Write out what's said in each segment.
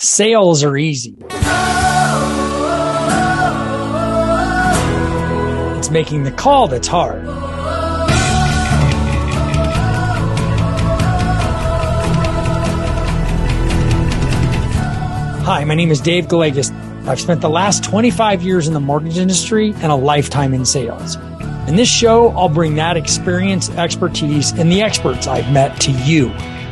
Sales are easy. It's making the call that's hard. Hi, my name is Dave Gallegos. I've spent the last 25 years in the mortgage industry and a lifetime in sales. In this show, I'll bring that experience, expertise, and the experts I've met to you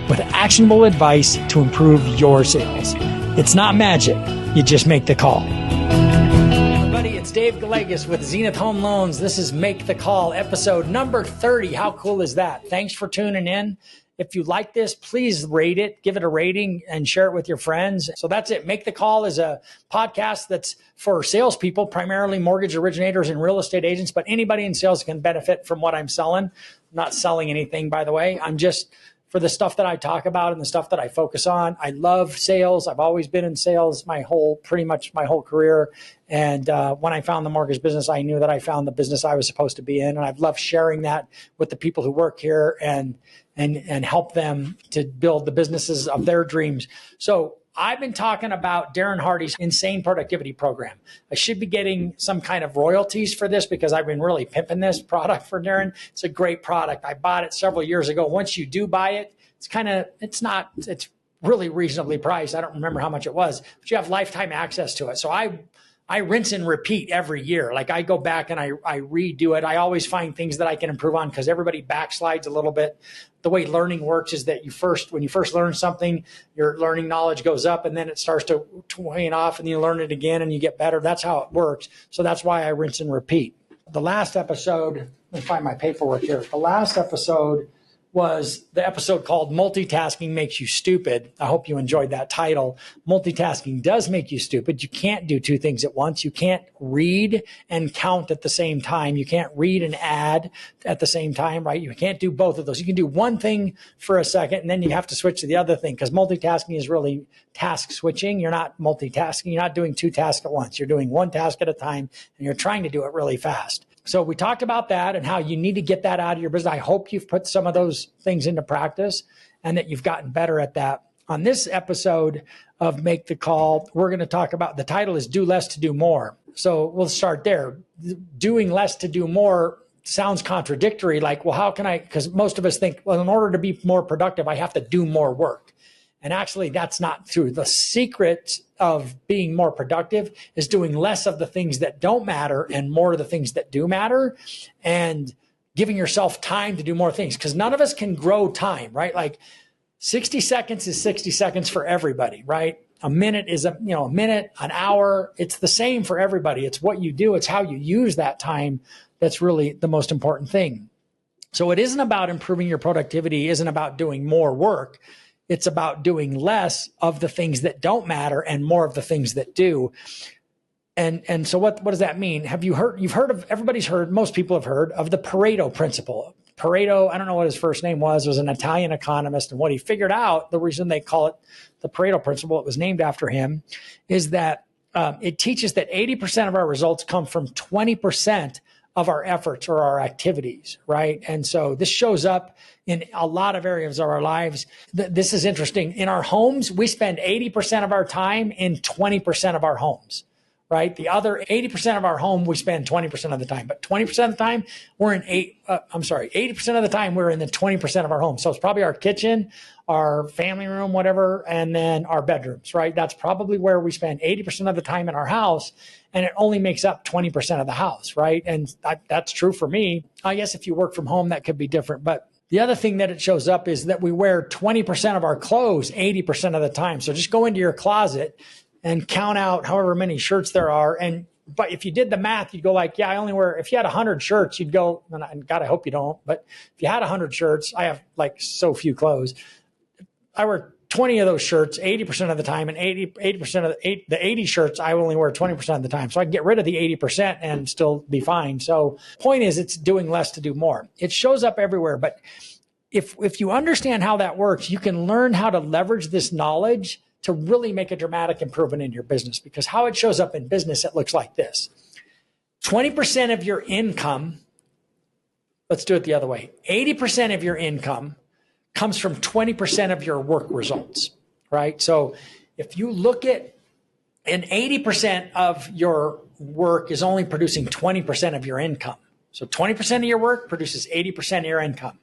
with actionable advice to improve your sales. It's not magic. You just make the call. Everybody, it's Dave Gallegos with Zenith Home Loans. This is Make the Call, episode number 30. How cool is that? Thanks for tuning in. If you like this, please rate it, give it a rating, and share it with your friends. So that's it. Make the Call is a podcast that's for salespeople, primarily mortgage originators and real estate agents, but anybody in sales can benefit from what I'm selling. I'm not selling anything, by the way. I'm just for the stuff that I talk about and the stuff that I focus on. I love sales. I've always been in sales pretty much my whole career. And when I found the mortgage business, I knew that I found the business I was supposed to be in. And I've loved sharing that with the people who work here and help them to build the businesses of their dreams. So I've been talking about Darren Hardy's Insane Productivity Program. I should be getting some kind of royalties for this because I've been really pimping this product for Darren. It's a great product. I bought it several years ago. Once you do buy it, it's really reasonably priced. I don't remember how much it was, but you have lifetime access to it. So I rinse and repeat every year. Like I go back and I redo it. I always find things that I can improve on because everybody backslides a little bit. The way learning works is that when you first learn something, your learning knowledge goes up and then it starts to wane off and you learn it again and you get better. That's how it works. So that's why I rinse and repeat. The last episode, let me find my paperwork here. The last episode was the episode called Multitasking Makes You Stupid. I hope you enjoyed that title. Multitasking does make you stupid. You can't do two things at once. You can't read and count at the same time. You can't read and add at the same time, right? You can't do both of those. You can do one thing for a second and then you have to switch to the other thing because multitasking is really task switching. You're not multitasking. You're not doing two tasks at once. You're doing one task at a time and you're trying to do it really fast. So we talked about that and how you need to get that out of your business. I hope you've put some of those things into practice and that you've gotten better at that. On this episode of Make the Call, we're going to talk about, the title is Do Less to Do More. So we'll start there. Doing less to do more sounds contradictory. Like, well, how can I, because most of us think, well, in order to be more productive, I have to do more work. And actually, that's not true. The secret of being more productive is doing less of the things that don't matter and more of the things that do matter and giving yourself time to do more things because none of us can grow time, right? Like 60 seconds is 60 seconds for everybody, right? A minute is a minute, an hour. It's the same for everybody. It's what you do. It's how you use that time. That's really the most important thing. So it isn't about improving your productivity. It isn't about doing more work. It's about doing less of the things that don't matter and more of the things that do. And so what does that mean? Most people have heard of the Pareto Principle. Pareto, I don't know what his first name was an Italian economist. And what he figured out, the reason they call it the Pareto Principle, it was named after him, is that it teaches that 80% of our results come from 20% of our efforts or our activities, right? And so this shows up in a lot of areas of our lives. This is interesting. In our homes, we spend 80% of our time in 20% of our homes, right? The other 80% of our home, we spend 20% of the time, but 20% of the time we're in 80% of the time we're in the 20% of our home. So it's probably our kitchen, our family room, whatever, and then our bedrooms, right? That's probably where we spend 80% of the time in our house. And it only makes up 20% of the house, right? And that's true for me. I guess if you work from home, that could be different. But the other thing that it shows up is that we wear 20% of our clothes 80% of the time. So just go into your closet and count out however many shirts there are. But if you did the math, you'd go like, yeah, I only wear, if you had 100 shirts, you'd go, and God, I hope you don't. But if you had 100 shirts, I have like so few clothes. I wear 20 of those shirts 80% of the time, and 80% of the 80 shirts I only wear 20% of the time. So I can get rid of the 80% and still be fine. So point is, it's doing less to do more. It shows up everywhere. But if you understand how that works, you can learn how to leverage this knowledge to really make a dramatic improvement in your business. Because how it shows up in business, it looks like this. 20% of your income, let's do it the other way. 80% of your income comes from 20% of your work results, right? So if you look at, and 80% of your work is only producing 20% of your income. So 20% of your work produces 80% of your income.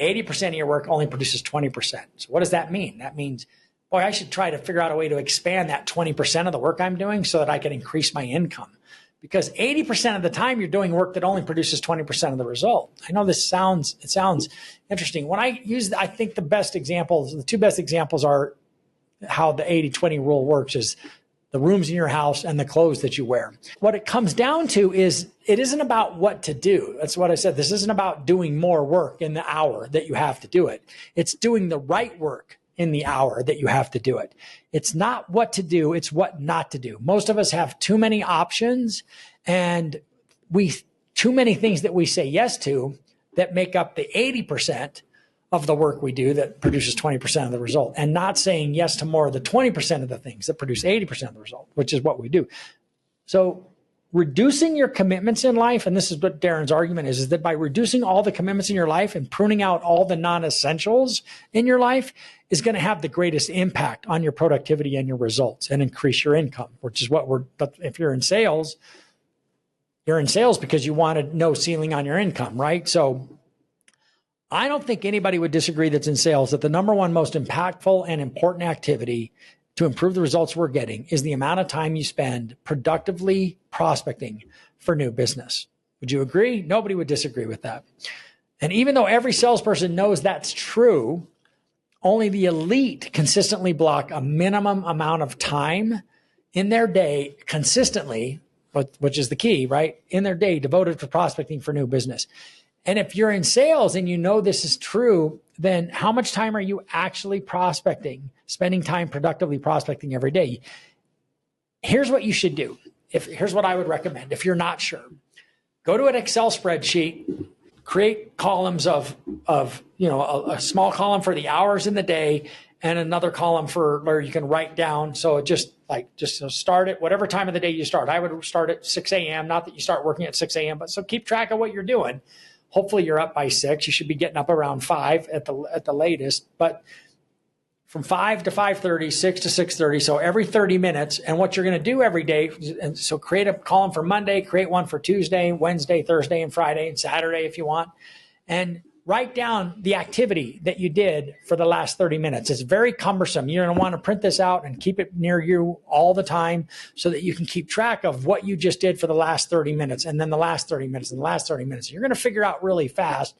80% of your work only produces 20%. So what does that mean? That means, boy, I should try to figure out a way to expand that 20% of the work I'm doing so that I can increase my income. Because 80% of the time you're doing work that only produces 20% of the result. I know it sounds interesting. When I think the two best examples are how the 80-20 rule works is the rooms in your house and the clothes that you wear. What it comes down to is it isn't about what to do. That's what I said. This isn't about doing more work in the hour that you have to do it. It's doing the right work in the hour that you have to do it. It's not what to do. It's what not to do. Most of us have too many options and too many things that we say yes to that make up the 80% of the work we do that produces 20% of the result, and not saying yes to more of the 20% of the things that produce 80% of the result, which is what we do. So reducing your commitments in life, and this is what Darren's argument is that by reducing all the commitments in your life and pruning out all the non-essentials in your life is going to have the greatest impact on your productivity and your results and increase your income, which is but if you're in sales because you want no ceiling on your income, right? So I don't think anybody would disagree that's in sales that the number one most impactful and important activity to improve the results we're getting is the amount of time you spend productively prospecting for new business. Would you agree? Nobody would disagree with that. And even though every salesperson knows that's true, only the elite consistently block a minimum amount of time in their day consistently, which is the key, right? In their day devoted to prospecting for new business. And if you're in sales and you know this is true, then how much time are you actually prospecting, spending time productively prospecting every day? Here's what you should do. Here's what I would recommend. If you're not sure, go to an Excel spreadsheet, create columns of a small column for the hours in the day and another column for where you can write down. So just start at whatever time of the day you start. I would start at 6 a.m. Not that you start working at 6 a.m., but so keep track of what you're doing. Hopefully you're up by 6. You should be getting up around 5 at the latest, but from 5 to 5:30, 6 to 6:30. So every 30 minutes. And what you're going to do every day. And so create a column for Monday, create one for Tuesday, Wednesday, Thursday, and Friday, and Saturday if you want. And write down the activity that you did for the last 30 minutes. It's very cumbersome. You're going to want to print this out and keep it near you all the time so that you can keep track of what you just did for the last 30 minutes and then the last 30 minutes and the last 30 minutes. You're going to figure out really fast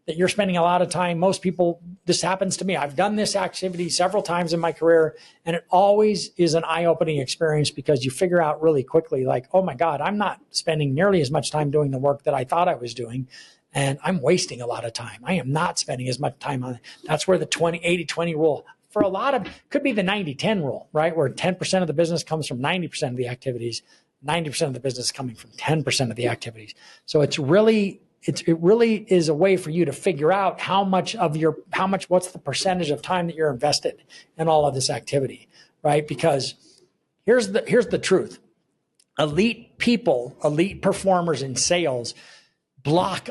that you're spending a lot of time. Most people, this happens to me. I've done this activity several times in my career, and it always is an eye-opening experience because you figure out really quickly, like, oh my God, I'm not spending nearly as much time doing the work that I thought I was doing. And I'm wasting a lot of time. I am not spending as much time on it. That's where the 80-20 rule for a lot of, could be the 90-10 rule, right? Where 10% of the business comes from 90% of the activities, 90% of the business coming from 10% of the activities. So it really is a way for you to figure out what's the percentage of time that you're invested in all of this activity, right? Because here's the truth. Elite people, elite performers in sales block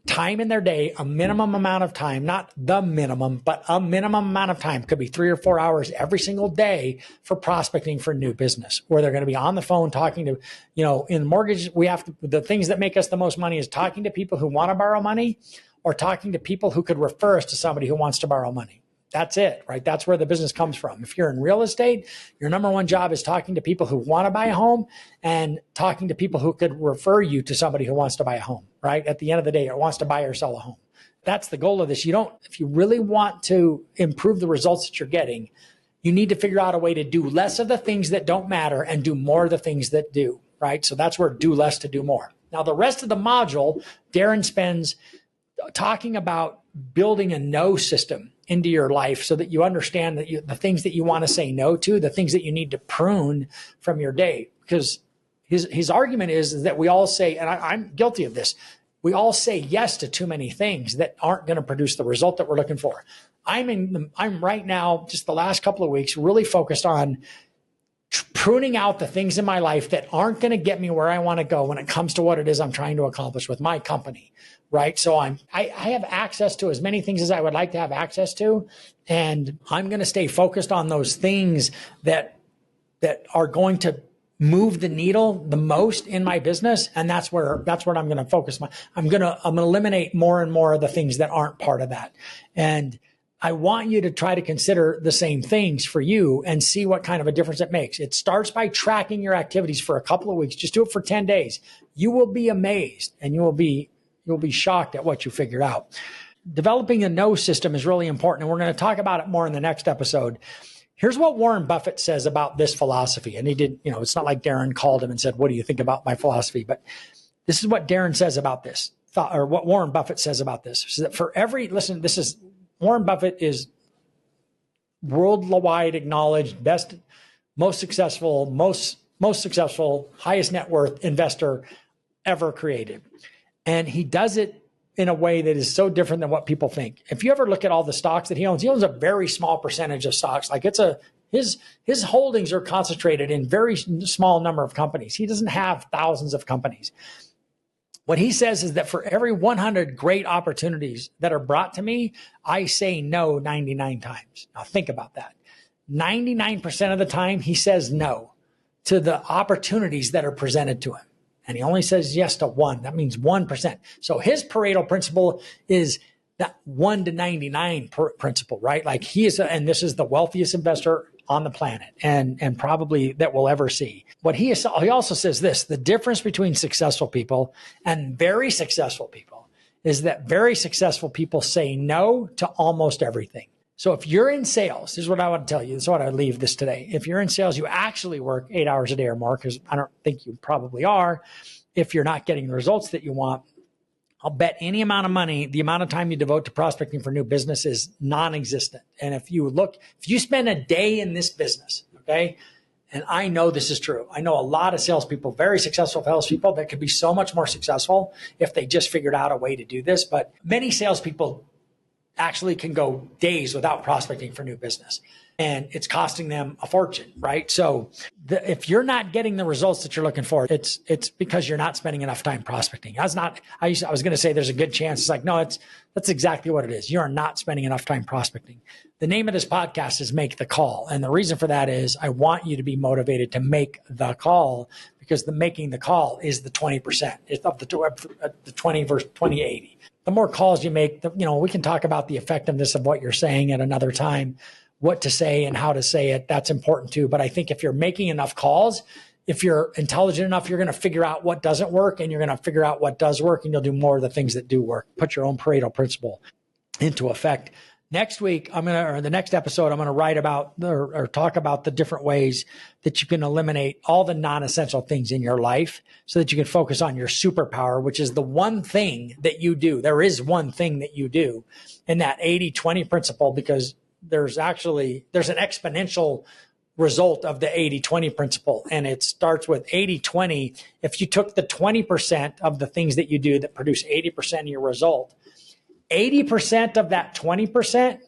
time in their day, a minimum amount of time, not the minimum, but a minimum amount of time, could be 3 or 4 hours every single day for prospecting for new business, where they're going to be on the phone talking to, in mortgage, the things that make us the most money is talking to people who want to borrow money or talking to people who could refer us to somebody who wants to borrow money. That's it, right? That's where the business comes from. If you're in real estate, your number one job is talking to people who want to buy a home and talking to people who could refer you to somebody who wants to buy a home, right? At the end of the day, or wants to buy or sell a home. That's the goal of this. If you really want to improve the results that you're getting, you need to figure out a way to do less of the things that don't matter and do more of the things that do, right? So that's where do less to do more. Now, the rest of the module, Darren spends talking about building a no system into your life so that you understand that the things that you want to say no to, the things that you need to prune from your day. Because his argument is that we all say, and I'm guilty of this, we all say yes to too many things that aren't going to produce the result that we're looking for. I'm right now, just the last couple of weeks, really focused on pruning out the things in my life that aren't going to get me where I want to go when it comes to what it is I'm trying to accomplish with my company, right? So I have access to as many things as I would like to have access to, and I'm going to stay focused on those things that are going to move the needle the most in my business. And that's where I'm going to focus I'm going to eliminate more and more of the things that aren't part of that. And I want you to try to consider the same things for you and see what kind of a difference it makes. It starts by tracking your activities for a couple of weeks. Just do it for 10 days. You will be amazed and you'll be shocked at what you figured out. Developing a no system is really important. And we're going to talk about it more in the next episode. Here's what Warren Buffett says about this philosophy. And he did, it's not like Darren called him and said, what do you think about my philosophy? But this is what Darren says about this, or what Warren Buffett says about this. So that Warren Buffett is worldwide acknowledged, best, most successful, highest net worth investor ever created. And he does it in a way that is so different than what people think. If you ever look at all the stocks that he owns a very small percentage of stocks. Like his holdings are concentrated in very small number of companies. He doesn't have thousands of companies. What he says is that for every 100 great opportunities that are brought to me, I say no 99 times. Now think about that. 99% of the time, he says no to the opportunities that are presented to him. And he only says yes to one. That means 1%. So his Pareto principle is that 1 to 99 principle, right? Like and this is the wealthiest investor on the planet and probably that we'll ever see. He also says this: the difference between successful people and very successful people is that very successful people say no to almost everything. So if you're in sales, this is what I want to tell you. This is what I leave this today. If you're in sales, you actually work 8 hours a day or more, because I don't think you probably are. If you're not getting the results that you want, I'll bet any amount of money, the amount of time you devote to prospecting for new business is non-existent. And if you spend a day in this business, okay, and I know this is true. I know a lot of salespeople, very successful salespeople that could be so much more successful if they just figured out a way to do this. But many salespeople actually can go days without prospecting for new business. And it's costing them a fortune, right? So if you're not getting the results that you're looking for, it's because you're not spending enough time prospecting. I was going to say there's a good chance. It's like, no, that's exactly what it is. You are not spending enough time prospecting. The name of this podcast is Make the Call. And the reason for that is I want you to be motivated to make the call, because making the call is the 20%. It's up to the 20 versus 20-80. The more calls you make, we can talk about the effectiveness of what you're saying at another time, what to say and how to say it. That's important too. But I think if you're making enough calls, if you're intelligent enough, you're going to figure out what doesn't work and you're going to figure out what does work, and you'll do more of the things that do work. Put your own Pareto principle into effect. Next week, the next episode, I'm going to write about or talk about the different ways that you can eliminate all the non-essential things in your life so that you can focus on your superpower, which is the one thing that you do. There is one thing that you do in that 80-20 principle, because there's an exponential result of the 80-20 principle. And it starts with 80-20. If you took the 20% of the things that you do that produce 80% of your result, 80% of that 20%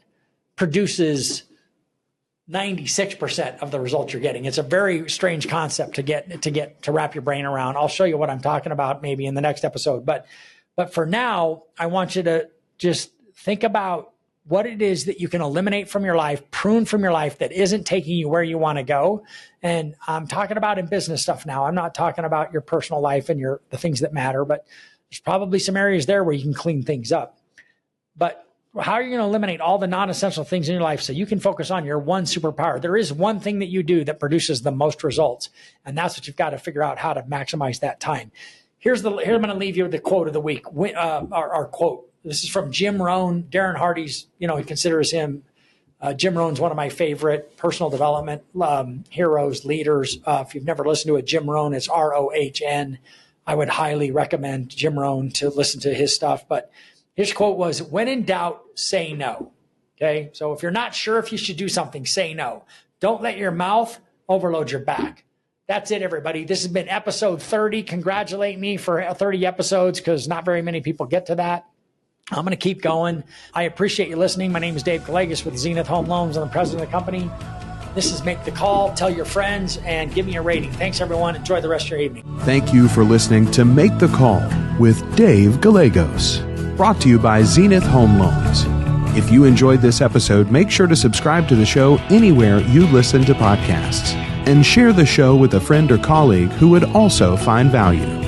produces 96% of the results you're getting. It's a very strange concept to wrap your brain around. I'll show you what I'm talking about maybe in the next episode. But for now, I want you to just think about what it is that you can eliminate from your life, prune from your life that isn't taking you where you want to go. And I'm talking about in business stuff now. I'm not talking about your personal life and the things that matter, but there's probably some areas there where you can clean things up. But how are you going to eliminate all the non-essential things in your life so you can focus on your one superpower? There is one thing that you do that produces the most results, and that's what you've got to figure out how to maximize that time. Here I'm going to leave you with the quote of the week. Our quote. This is from Jim Rohn. Darren Hardy's, he considers him. Jim Rohn's one of my favorite personal development heroes, leaders. If you've never listened to it, Jim Rohn is ROHN. I would highly recommend Jim Rohn to listen to his stuff. But his quote was, "When in doubt, say no." Okay. So if you're not sure if you should do something, say no. Don't let your mouth overload your back. That's it, everybody. This has been episode 30. Congratulate me for 30 episodes, because not very many people get to that. I'm going to keep going. I appreciate you listening. My name is Dave Gallegos with Zenith Home Loans. I'm the president of the company. This is Make the Call. Tell your friends and give me a rating. Thanks, everyone. Enjoy the rest of your evening. Thank you for listening to Make the Call with Dave Gallegos, brought to you by Zenith Home Loans. If you enjoyed this episode, make sure to subscribe to the show anywhere you listen to podcasts and share the show with a friend or colleague who would also find value.